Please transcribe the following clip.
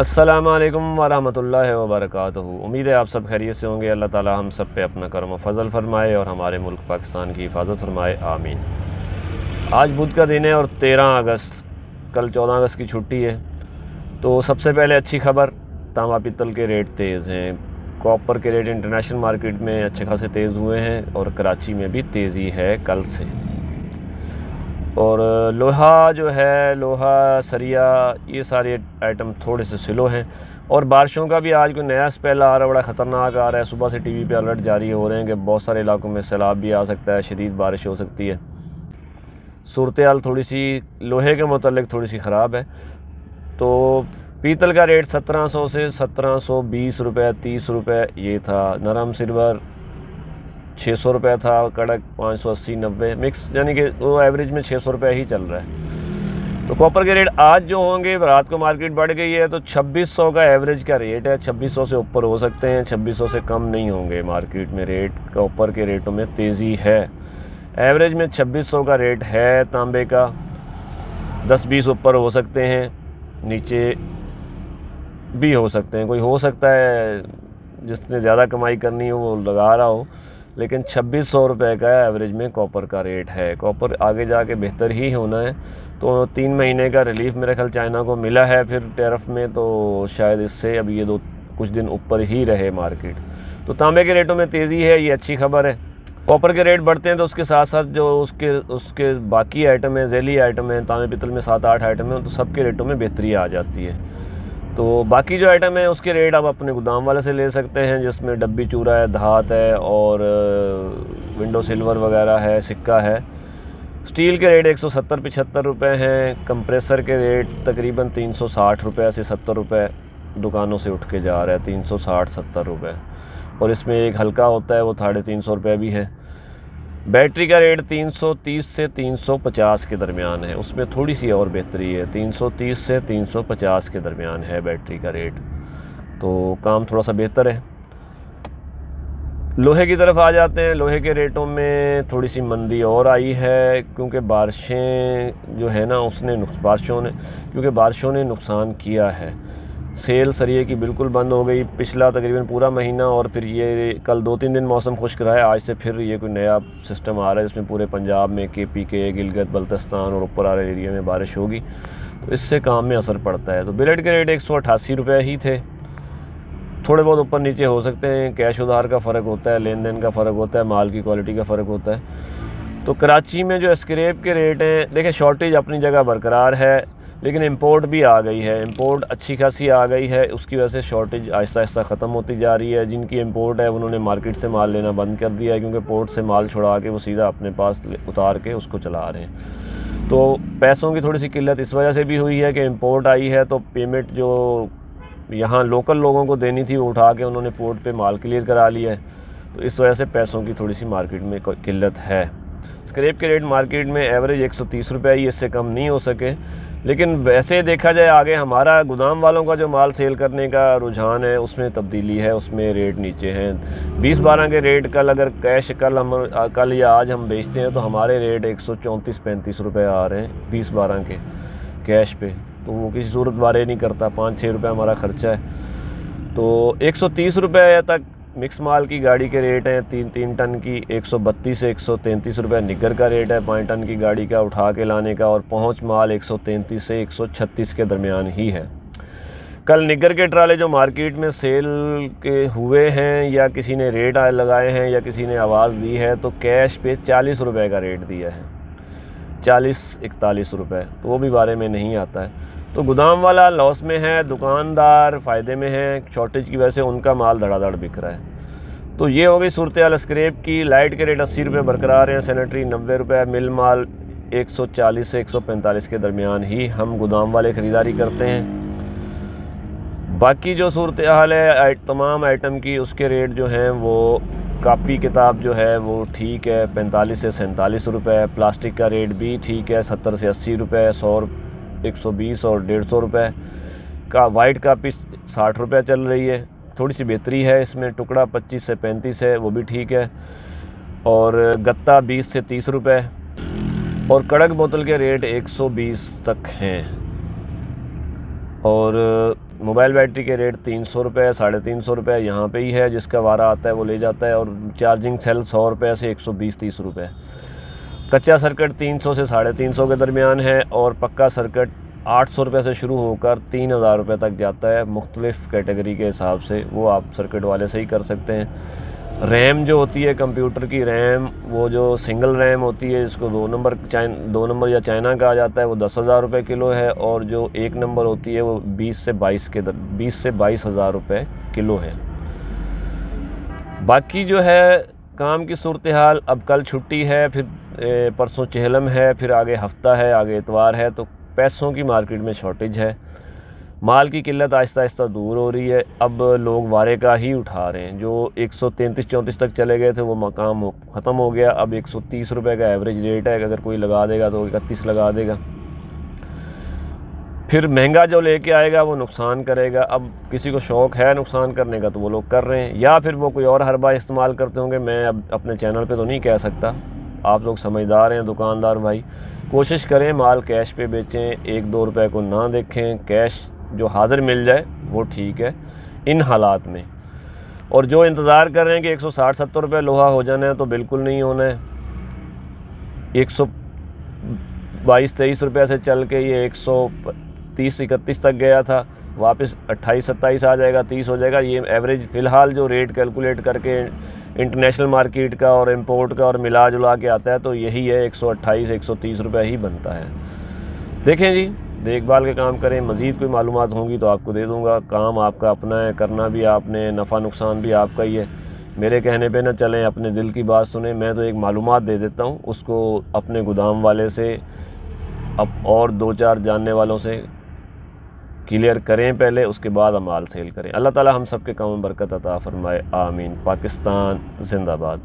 अस्सलाम वालेकुम वरहमतुल्लाहि वबरकातुहू। उम्मीद है आप सब खैरियत से होंगे। अल्लाह ताला हम सब पे अपना करम व फजल फरमाए और हमारे मुल्क पाकिस्तान की हिफाजत फरमाए, आमीन। आज बुध का दिन है और 13 अगस्त, कल 14 अगस्त की छुट्टी है। तो सबसे पहले अच्छी खबर, तांबा पीतल के रेट तेज़ हैं। कॉपर के रेट इंटरनेशनल मार्केट में अच्छे खासे तेज़ हुए हैं और कराची में भी तेज़ी है कल से। और लोहा जो है, लोहा सरिया, ये सारे आइटम थोड़े से स्लो हैं। और बारिशों का भी आज कोई नया स्पेल आ रहा है, बड़ा ख़तरनाक आ रहा है। सुबह से टीवी पे अलर्ट जारी हो रहे हैं कि बहुत सारे इलाकों में सैलाब भी आ सकता है, शदीद बारिश हो सकती है। सूरत हाल थोड़ी सी लोहे के मुतल्लिक थोड़ी सी ख़राब है। तो पीतल का रेट 1700 से 1720 रुपये, 30 रुपये ये था। नरम सिल्वर 600 रुपये था, कड़क 580-90, मिक्स, यानी कि वो एवरेज में 600 रुपये ही चल रहा है। तो कॉपर के रेट आज जो होंगे, रात को मार्केट बढ़ गई है तो 2600 का एवरेज का रेट है। 2600 से ऊपर हो सकते हैं, 2600 से कम नहीं होंगे। मार्केट में रेट कॉपर के रेटों में तेज़ी है। एवरेज में 2600 का रेट है तांबे का। 10-20 ऊपर हो सकते हैं, नीचे भी हो सकते हैं। कोई हो सकता है जिसने ज़्यादा कमाई करनी हो वो लगा रहा हो, लेकिन 2600 रुपये का एवरेज में कॉपर का रेट है। कॉपर आगे जाके बेहतर ही होना है। तो 3 महीने का रिलीफ मेरे ख्याल चाइना को मिला है फिर टैरिफ में, तो शायद इससे अब ये कुछ दिन ऊपर ही रहे मार्केट। तो तांबे के रेटों में तेज़ी है, ये अच्छी खबर है। कॉपर के रेट बढ़ते हैं तो उसके साथ साथ जो उसके बाकी आइटम हैं, झैली आइटम हैं, तांबे पीतल में 7-8 आइटम हैं, तो सबके रेटों में बेहतरी आ जाती है। तो बाकी जो आइटम है उसके रेट आप अपने गोदाम वाले से ले सकते हैं, जिसमें डब्बी चूरा है, धात है और विंडो सिल्वर वगैरह है, सिक्का है। स्टील के रेट 170-75 रुपये हैं। कंप्रेसर के रेट तकरीबन 360 रुपये से 70 रुपये दुकानों से उठ के जा रहा है, 360-70 रुपये। और इसमें एक हल्का होता है वो 350 रुपये भी है। बैटरी का रेट 330 से 350 के दरमियान है, उसमें थोड़ी सी और बेहतरी है। 330 से 350 के दरमियान है बैटरी का रेट, तो काम थोड़ा सा बेहतर है। लोहे की तरफ आ जाते हैं। लोहे के रेटों में थोड़ी सी मंदी और आई है, क्योंकि बारिशें जो है ना बारिशों ने नुकसान किया है। सेल सरिये की बिल्कुल बंद हो गई पिछला तकरीबन पूरा महीना, और फिर ये कल 2-3 दिन मौसम खुश्क रहा है। आज से फिर ये कोई नया सिस्टम आ रहा है, इसमें पूरे पंजाब में KPK, गिलगित बल्तिस्तान और ऊपर वाले एरिया में बारिश होगी, तो इससे काम में असर पड़ता है। तो बिलेट के रेट 188 रुपये ही थे, थोड़े बहुत ऊपर नीचे हो सकते हैं। कैश उधार का फ़र्क होता है, लेन देन का फ़र्क होता है, माल की क्वालिटी का फ़र्क होता है। तो कराची में जो स्क्रैप के रेट हैं, देखिए शॉर्टेज अपनी जगह बरकरार है, लेकिन इंपोर्ट भी आ गई है। इंपोर्ट अच्छी खासी आ गई है, उसकी वजह से शॉर्टेज आहिस्ता आहिस्ता ख़त्म होती जा रही है। जिनकी इंपोर्ट है उन्होंने मार्केट से माल लेना बंद कर दिया है, क्योंकि पोर्ट से माल छुड़ा के वो सीधा अपने पास उतार के उसको चला रहे हैं। तो पैसों की थोड़ी सी किल्लत इस वजह से भी हुई है कि इंपोर्ट आई है, तो पेमेंट जो यहाँ लोकल लोगों को देनी थी वो उठा के उन्होंने पोर्ट पे माल क्लियर करा लिया है। तो इस वजह से पैसों की थोड़ी सी मार्केट में किल्लत है। स्क्रैप के रेट मार्केट में एवरेज 130 रुपये ही, इससे कम नहीं हो सके। लेकिन वैसे देखा जाए आगे हमारा गोदाम वालों का जो माल सेल करने का रुझान है उसमें तब्दीली है, उसमें रेट नीचे हैं। 20-12 के रेट कल कल या आज हम बेचते हैं तो हमारे रेट 134-135 रुपये आ रहे हैं 20-12 के कैश पे। तो वो किसी सूरत बारे नहीं करता, 5-6 रुपये हमारा ख़र्चा है। तो 130 रुपये तक मिक्स माल की गाड़ी के रेट हैं। 3 टन की 132 से 133 रुपये निगर का रेट है 5 टन की गाड़ी का उठा के लाने का, और पहुंच माल 133 से 136 के दरमियान ही है। कल निगर के ट्राले जो मार्केट में सेल के हुए हैं, या किसी ने रेट लगाए हैं या किसी ने आवाज़ दी है, तो कैश पे 40 रुपये का रेट दिया है, 40-41 रुपये, तो वो भी बारे में नहीं आता है। तो गोदाम वाला लॉस में है, दुकानदार फ़ायदे में है। शॉर्टेज की वजह से उनका माल धड़ाधड़ बिक रहा है। तो ये हो गई सूरत हाल स्क्रैप की। लाइट के रेट 80 रुपये बरकरार हैं, सैनिटरी 90 रुपये, मिल माल 140 से 145 के दरमियान ही हम गोदाम वाले ख़रीदारी करते हैं। बाकी जो सूरत हाल है तमाम आइटम की, उसके रेट जो हैं वो कापी किताब जो है वो ठीक है, 45 से 47 रुपये। प्लास्टिक का रेट भी ठीक है, 70 से 80 रुपये, 100, 120 और 150 रुपये का। वाइट कापी 60 रुपये चल रही है, थोड़ी सी बेहतरी है इसमें। टुकड़ा 25 से 35 है, वो भी ठीक है। और गत्ता 20 से 30 रुपये, और कड़क बोतल के रेट 120 तक हैं। और मोबाइल बैटरी के रेट 300 रुपये, 350 रुपये यहाँ पे ही है, जिसका वारा आता है वो ले जाता है। और चार्जिंग सेल 100 रुपये से 120-130 रुपये। कच्चा सर्किट 300 से 350 के दरमियान है, और पक्का सर्किट 800 रुपये से शुरू होकर 3000 रुपये तक जाता है। मुख्तलिफ़ कैटेगरी के हिसाब से वो आप सर्किट वाले से ही कर सकते हैं। रैम जो होती है कंप्यूटर की रैम, वो जो सिंगल रैम होती है, जिसको 2 नंबर या चाइना कहा जाता है, वो 10,000 रुपये किलो है। और जो 1 नंबर होती है वो 20 से 22,000 रुपये किलो है। बाकी जो है काम की सूरत हाल, अब कल छुट्टी है, फिर परसों चहलम है, फिर आगे हफ्ता है, आगे इतवार है, तो पैसों की मार्केट में शॉर्टेज है। माल की किल्लत आहिस्ता आहिस्ता दूर हो रही है। अब लोग वारे का ही उठा रहे हैं। जो 133-34 तक चले गए थे वो मकाम ख़त्म हो गया। अब 130 रुपये का एवरेज रेट है। अगर कोई लगा देगा तो 31 लगा देगा। फिर महंगा जो लेके आएगा वो नुकसान करेगा। अब किसी को शौक़ है नुकसान करने का तो वो लोग कर रहे हैं, या फिर वो कोई और हरबा इस्तेमाल करते होंगे। मैं अब अपने चैनल पे तो नहीं कह सकता, आप लोग समझदार हैं दुकानदार भाई। कोशिश करें माल कैश पे बेचें, 1-2 रुपए को ना देखें। कैश जो हाज़िर मिल जाए वो ठीक है इन हालात में। और जो इंतज़ार कर रहे हैं कि 160-70 रुपये लोहा हो जाना है, तो बिल्कुल नहीं होना है। 122-23 रुपये से चल के ये 130-31 तक गया था, वापस 28-27 आ जाएगा, 30 हो जाएगा। ये एवरेज फ़िलहाल जो रेट कैलकुलेट करके इंटरनेशनल मार्केट का और इंपोर्ट का और मिला जुला के आता है, तो यही है 128-130 रुपये ही बनता है। देखें जी, देखभाल के काम करें। मज़ीद कोई मालूमात होंगी तो आपको दे दूँगा। काम आपका अपना है, करना भी आपने, नफ़ा नुकसान भी आपका ही है। मेरे कहने पे ना चलें, अपने दिल की बात सुने। मैं तो एक मालूमात दे देता हूँ, उसको अपने गोदाम वाले से अब और 2-4 जानने वालों से क्लियर करें पहले, उसके बाद हम माल सेल करें। अल्लाह ताला हम सब के काम में बरकत अता फ़रमाए, आमीन। पाकिस्तान जिंदाबाद।